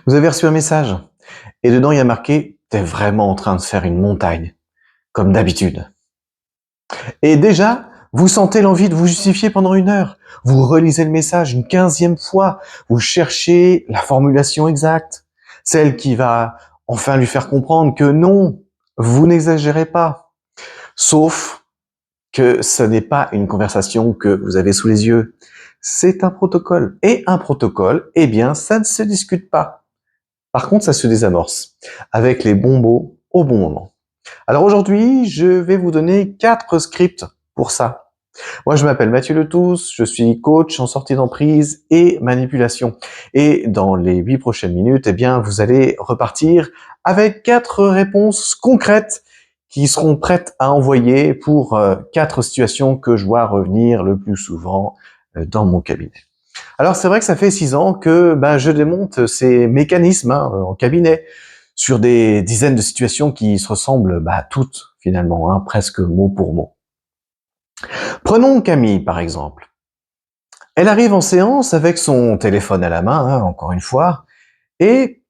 Vous avez reçu un message et dedans il y a marqué « T'es vraiment en train de faire une montagne, comme d'habitude ». Et déjà, vous sentez l'envie de vous justifier pendant 1 heure. Vous relisez le message une 15e fois, vous cherchez la formulation exacte, celle qui va enfin lui faire comprendre que non, vous n'exagérez pas. Sauf que ce n'est pas une conversation que vous avez sous les yeux, c'est un protocole. Et un protocole, eh bien, ça ne se discute pas. Par contre, ça se désamorce, avec les bons mots au bon moment. Alors aujourd'hui, je vais vous donner 4 scripts pour ça. Moi, je m'appelle Mathieu Letousse, je suis coach en sortie d'emprise et manipulation. Et dans les 8 prochaines minutes, eh bien, vous allez repartir avec 4 réponses concrètes qui seront prêtes à envoyer pour 4 situations que je vois revenir le plus souvent dans mon cabinet. Alors c'est vrai que ça fait 6 ans que je démonte ces mécanismes en cabinet sur des dizaines de situations qui se ressemblent toutes finalement, presque mot pour mot. Prenons Camille par exemple. Elle arrive en séance avec son téléphone à la main, encore une fois, et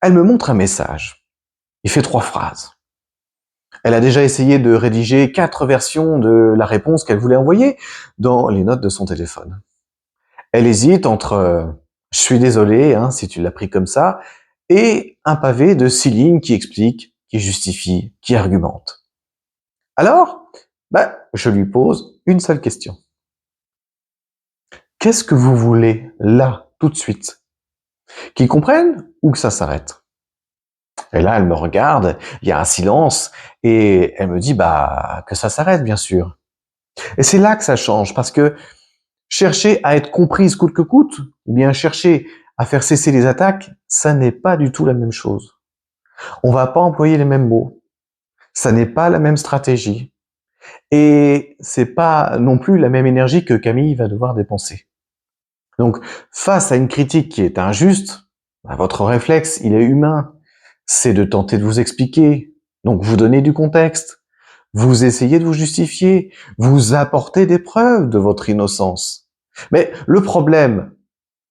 elle me montre un message. Il fait 3 phrases. Elle a déjà essayé de rédiger 4 versions de la réponse qu'elle voulait envoyer dans les notes de son téléphone. Elle hésite entre « je suis désolé si tu l'as pris comme ça » et un pavé de 6 lignes qui explique, qui justifie, qui argumente. Alors, je lui pose une seule question. Qu'est-ce que vous voulez là, tout de suite? Qu'ils comprennent ou que ça s'arrête? Et là, elle me regarde, il y a un silence et elle me dit que ça s'arrête, bien sûr. Et c'est là que ça change parce que chercher à être comprise coûte que coûte, ou bien chercher à faire cesser les attaques, ça n'est pas du tout la même chose. On va pas employer les mêmes mots. Ça n'est pas la même stratégie. Et c'est pas non plus la même énergie que Camille va devoir dépenser. Donc, face à une critique qui est injuste, votre réflexe, il est humain. C'est de tenter de vous expliquer. Donc, vous donner du contexte. Vous essayez de vous justifier. Vous apporter des preuves de votre innocence. Mais le problème,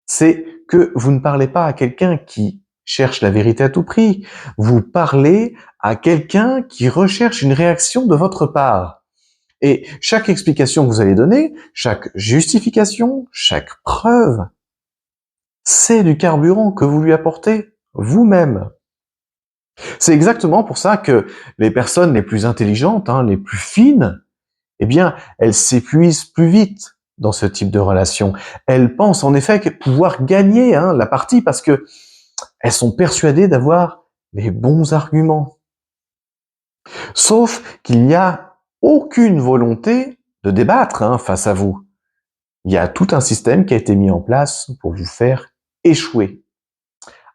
c'est que vous ne parlez pas à quelqu'un qui cherche la vérité à tout prix. Vous parlez à quelqu'un qui recherche une réaction de votre part. Et chaque explication que vous allez donner, chaque justification, chaque preuve, c'est du carburant que vous lui apportez vous-même. C'est exactement pour ça que les personnes les plus intelligentes, les plus fines, eh bien, elles s'épuisent plus vite dans ce type de relation. Elles pensent en effet pouvoir gagner la partie parce que elles sont persuadées d'avoir les bons arguments. Sauf qu'il n'y a aucune volonté de débattre face à vous. Il y a tout un système qui a été mis en place pour vous faire échouer.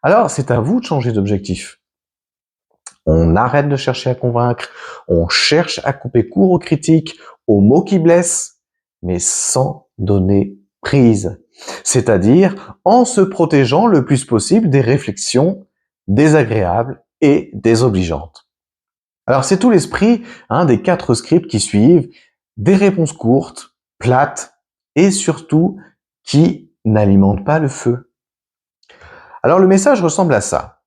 Alors, c'est à vous de changer d'objectif. On arrête de chercher à convaincre, on cherche à couper court aux critiques, aux mots qui blessent, mais sans donner prise. C'est-à-dire en se protégeant le plus possible des réflexions désagréables et désobligeantes. Alors c'est tout l'esprit des 4 scripts qui suivent, des réponses courtes, plates et surtout qui n'alimentent pas le feu. Alors le message ressemble à ça.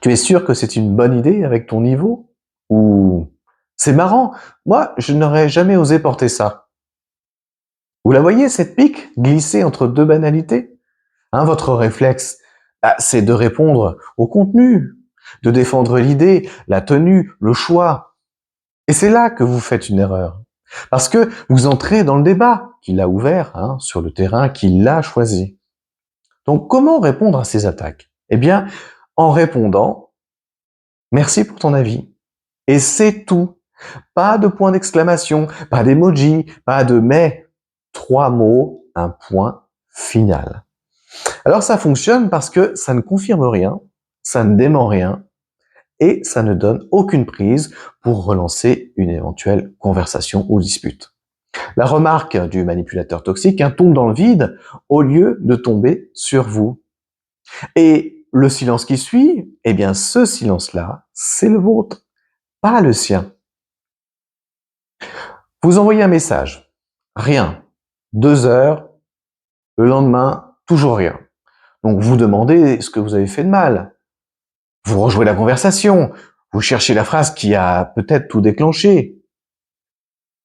Tu es sûr que c'est une bonne idée avec ton niveau? Ou c'est marrant, moi je n'aurais jamais osé porter ça. Vous la voyez cette pique glissée entre 2 banalités? Votre réflexe, c'est de répondre au contenu, de défendre l'idée, la tenue, le choix. Et c'est là que vous faites une erreur. Parce que vous entrez dans le débat qu'il a ouvert sur le terrain qu'il a choisi. Donc comment répondre à ces attaques? Eh bien, en répondant « Merci pour ton avis ». Et c'est tout. Pas de point d'exclamation, pas d'emoji, pas de mais. 3 mots, un point final. Alors ça fonctionne parce que ça ne confirme rien, ça ne dément rien et ça ne donne aucune prise pour relancer une éventuelle conversation ou dispute. La remarque du manipulateur toxique tombe dans le vide au lieu de tomber sur vous. Et le silence qui suit, eh bien ce silence-là, c'est le vôtre, pas le sien. Vous envoyez un message, rien. 2 heures, le lendemain, toujours rien. Donc vous demandez ce que vous avez fait de mal. Vous rejouez la conversation. Vous cherchez la phrase qui a peut-être tout déclenché.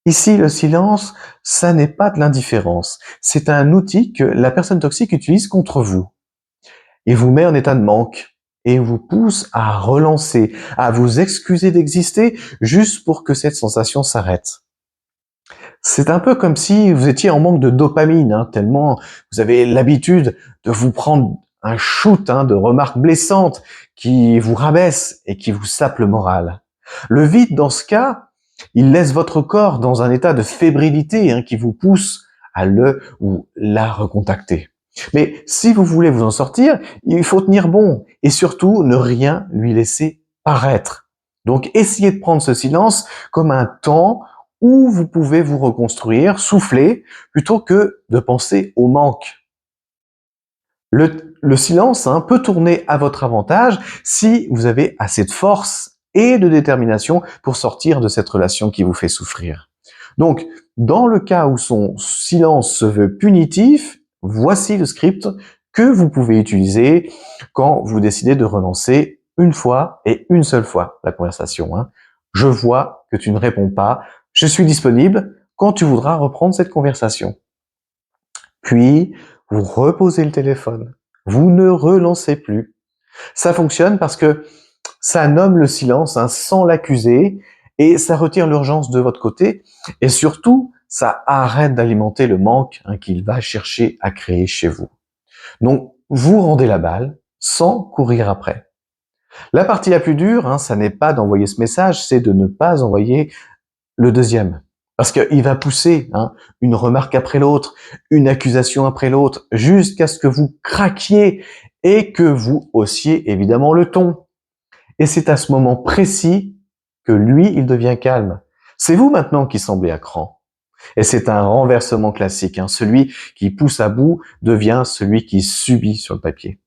Ici, le silence, ça n'est pas de l'indifférence. C'est un outil que la personne toxique utilise contre vous. Il vous met en état de manque et vous pousse à relancer, à vous excuser d'exister juste pour que cette sensation s'arrête. C'est un peu comme si vous étiez en manque de dopamine, tellement vous avez l'habitude de vous prendre un shoot de remarques blessantes qui vous rabaissent et qui vous sapent le moral. Le vide, dans ce cas, il laisse votre corps dans un état de fébrilité qui vous pousse à le ou la recontacter. Mais si vous voulez vous en sortir, il faut tenir bon et surtout ne rien lui laisser paraître. Donc essayez de prendre ce silence comme un temps où vous pouvez vous reconstruire, souffler, plutôt que de penser au manque. Le silence peut tourner à votre avantage si vous avez assez de force et de détermination pour sortir de cette relation qui vous fait souffrir. Donc, dans le cas où son silence se veut punitif, voici le script que vous pouvez utiliser quand vous décidez de relancer une fois et une seule fois la conversation. Je vois que tu ne réponds pas, je suis disponible quand tu voudras reprendre cette conversation. Puis, vous reposez le téléphone. Vous ne relancez plus. Ça fonctionne parce que ça nomme le silence sans l'accuser et ça retire l'urgence de votre côté et surtout, ça arrête d'alimenter le manque qu'il va chercher à créer chez vous. Donc, vous rendez la balle sans courir après. La partie la plus dure, ça n'est pas d'envoyer ce message, c'est de ne pas envoyer le deuxième. Parce qu'il va pousser une remarque après l'autre, une accusation après l'autre, jusqu'à ce que vous craquiez et que vous haussiez évidemment le ton. Et c'est à ce moment précis que lui, il devient calme. C'est vous maintenant qui semblez à cran. Et c'est un renversement classique. Celui qui pousse à bout devient celui qui subit sur le papier.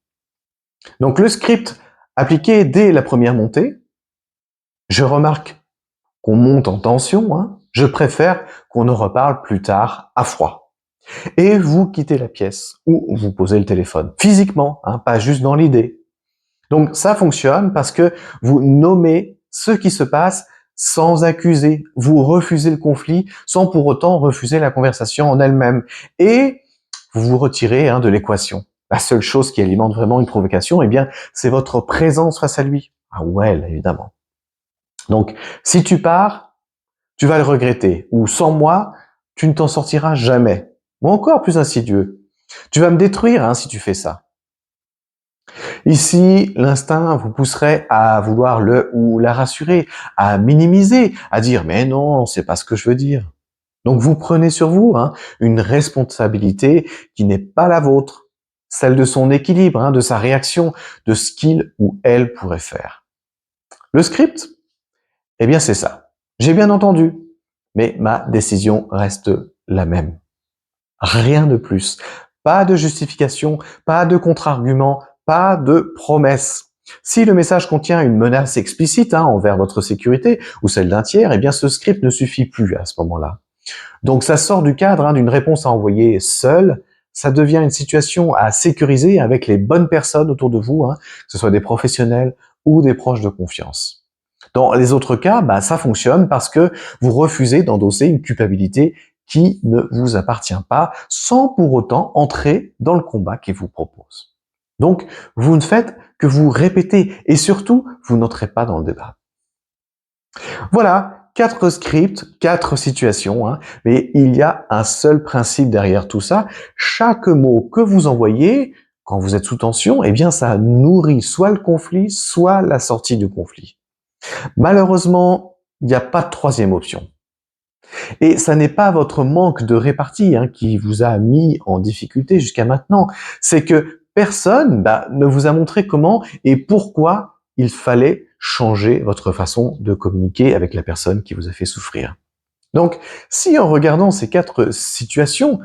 Donc le script appliqué dès la première montée, je remarque qu'on monte en tension, je préfère qu'on en reparle plus tard à froid. Et vous quittez la pièce ou vous posez le téléphone, physiquement, pas juste dans l'idée. Donc ça fonctionne parce que vous nommez ce qui se passe sans accuser. Vous refusez le conflit sans pour autant refuser la conversation en elle-même. Et vous vous retirez de l'équation. La seule chose qui alimente vraiment une provocation, c'est votre présence face à lui. Ah ouais, là, évidemment. Donc, si tu pars, tu vas le regretter. Ou sans moi, tu ne t'en sortiras jamais. Ou encore plus insidieux, tu vas me détruire si tu fais ça. Ici, l'instinct vous pousserait à vouloir le ou la rassurer, à minimiser, à dire « mais non, c'est pas ce que je veux dire ». Donc vous prenez sur vous une responsabilité qui n'est pas la vôtre, celle de son équilibre, de sa réaction, de ce qu'il ou elle pourrait faire. Le script, c'est ça. J'ai bien entendu, mais ma décision reste la même. Rien de plus. Pas de justification, pas de contre-argument, pas de promesse. Si le message contient une menace explicite envers votre sécurité ou celle d'un tiers, ce script ne suffit plus à ce moment-là. Donc ça sort du cadre d'une réponse à envoyer seule, ça devient une situation à sécuriser avec les bonnes personnes autour de vous, que ce soit des professionnels ou des proches de confiance. Dans les autres cas, ça fonctionne parce que vous refusez d'endosser une culpabilité qui ne vous appartient pas, sans pour autant entrer dans le combat qu'il vous propose. Donc, vous ne faites que vous répéter et surtout, vous n'entrez pas dans le débat. Voilà, 4 scripts, 4 situations, mais il y a un seul principe derrière tout ça. Chaque mot que vous envoyez, quand vous êtes sous tension, ça nourrit soit le conflit, soit la sortie du conflit. Malheureusement, il n'y a pas de troisième option. Et ça n'est pas votre manque de répartie qui vous a mis en difficulté jusqu'à maintenant. C'est que personne ne vous a montré comment et pourquoi il fallait changer votre façon de communiquer avec la personne qui vous a fait souffrir. Donc, si en regardant ces 4 situations,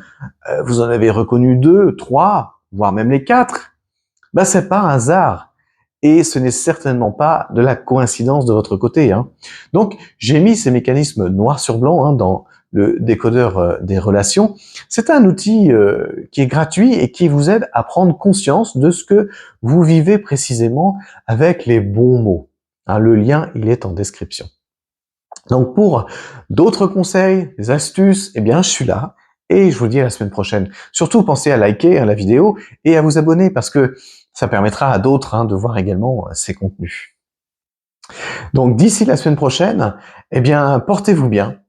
vous en avez reconnu 2, 3, voire même les 4, c'est pas un hasard. Et ce n'est certainement pas de la coïncidence de votre côté. Donc, j'ai mis ces mécanismes noir sur blanc dans le décodeur des relations. C'est un outil qui est gratuit et qui vous aide à prendre conscience de ce que vous vivez précisément avec les bons mots. Hein, le lien, il est en description. Donc pour d'autres conseils, des astuces, eh bien je suis là et je vous dis à la semaine prochaine. Surtout pensez à liker la vidéo et à vous abonner parce que ça permettra à d'autres de voir également ces contenus. Donc d'ici la semaine prochaine, eh bien portez-vous bien